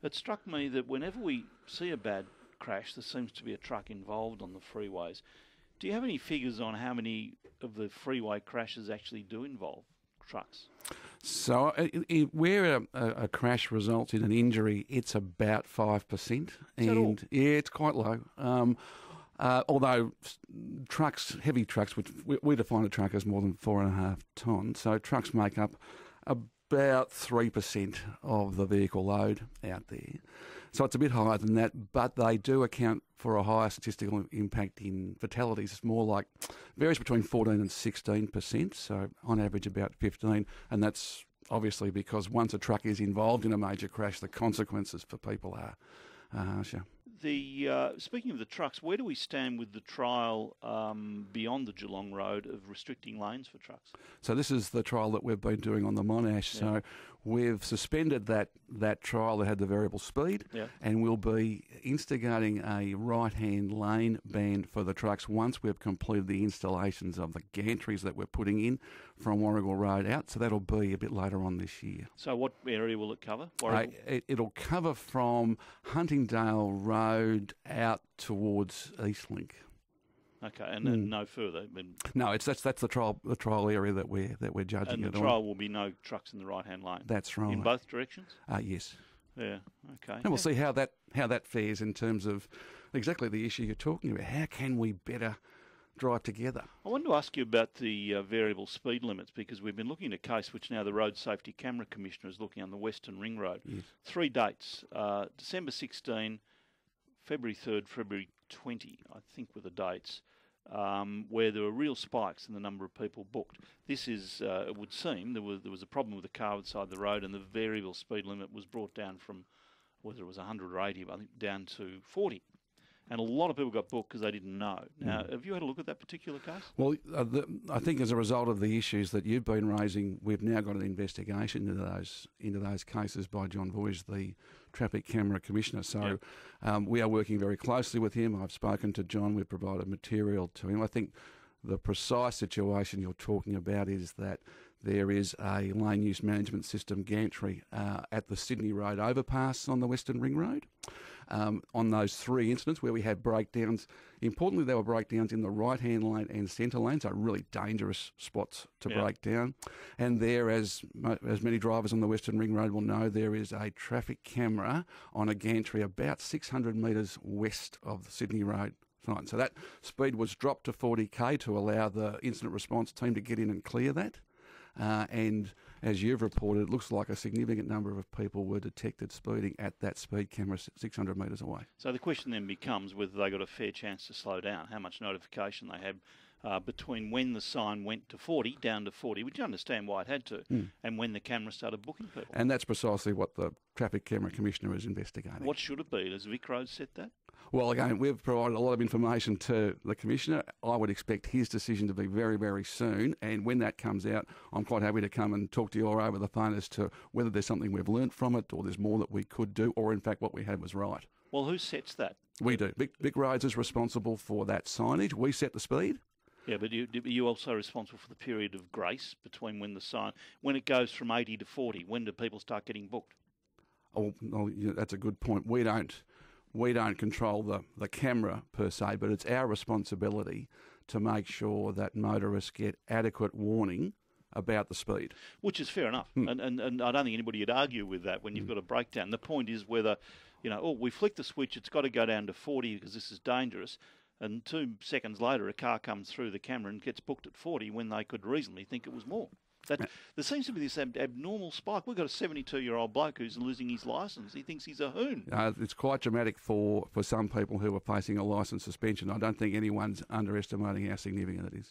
It struck me that whenever we see a bad crash, there seems to be a truck involved on the freeways. Do you have any figures on how many of the freeway crashes actually do involve trucks? So where a crash results in an injury, it's about 5%. And yeah, it's quite low. Although trucks, heavy trucks, which we define a truck as more than 4.5 tonnes, so trucks make up about 3% of the vehicle load out there. So it's a bit higher than that, but they do account for a higher statistical impact in fatalities. It's more like, varies between 14 and 16%, so on average about 15, and that's obviously because once a truck is involved in a major crash, the consequences for people are harsher. Speaking of the trucks, where do we stand with the trial beyond the Geelong Road of restricting lanes for trucks? So this is the trial that we've been doing on the Monash. Yeah. So we've suspended that trial that had the variable speed, yeah, and we'll be instigating a right-hand lane ban for the trucks once we've completed the installations of the gantries that we're putting in from Warrigal Road out. So that'll be a bit later on this year. So what area will it cover? It'll cover from Huntingdale Road out towards Eastlink. Okay, and then no further. No, that's the trial area that we're judging. And the trial will be no trucks in the right hand lane. That's right. In both directions. Yes. Yeah. Okay. And we'll see how that fares in terms of exactly the issue you're talking about. How can we better drive together? I wanted to ask you about the variable speed limits, because we've been looking at a case which now the Road Safety Camera Commissioner is looking on the Western Ring Road. Yes. 3 dates: December 16. February 3rd, February 20, I think were the dates, where there were real spikes in the number of people booked. This is, it would seem, there was a problem with a car outside the road, and the variable speed limit was brought down from, whether it was 100 or 80, but I think down to 40. And a lot of people got booked because they didn't know. Now, have you had a look at that particular case? Well, I think as a result of the issues that you've been raising, we've now got an investigation into those cases by John Voyage, the Traffic Camera Commissioner. So we are working very closely with him. I've spoken to John. We've provided material to him. I think the precise situation you're talking about is that there is a lane use management system gantry at the Sydney Road overpass on the Western Ring Road. On those 3 incidents where we had breakdowns, importantly there were breakdowns in the right-hand lane and centre lane, so really dangerous spots to break down. And there, as many drivers on the Western Ring Road will know, there is a traffic camera on a gantry about 600 metres west of the Sydney Road. So that speed was dropped to 40k to allow the incident response team to get in and clear that. And as you've reported, it looks like a significant number of people were detected speeding at that speed camera 600 metres away. So the question then becomes whether they got a fair chance to slow down, how much notification they had between when the sign went to 40, down to 40, which you understand why it had to, and when the camera started booking people. And that's precisely what the Traffic Camera Commissioner is investigating. What should it be? Does VicRoads set that? Well, again, we've provided a lot of information to the Commissioner. I would expect his decision to be very, very soon. And when that comes out, I'm quite happy to come and talk to you all over the phone as to whether there's something we've learnt from it, or there's more that we could do, or in fact what we had was right. Well, who sets that? We do. VicRoads is responsible for that signage. We set the speed. Yeah, but you're also responsible for the period of grace between when it goes from 80 to 40. When do people start getting booked? Oh, that's a good point. We don't control the camera per se, but it's our responsibility to make sure that motorists get adequate warning about the speed. Which is fair enough. And I don't think anybody would argue with that when you've got a breakdown. The point is whether, we flick the switch, it's got to go down to 40 because this is dangerous. And 2 seconds later, a car comes through the camera and gets booked at 40 when they could reasonably think it was more. There seems to be this abnormal spike. We've got a 72-year-old bloke who's losing his licence. He thinks he's a hoon. It's quite dramatic for some people who are facing a licence suspension. I don't think anyone's underestimating how significant it is.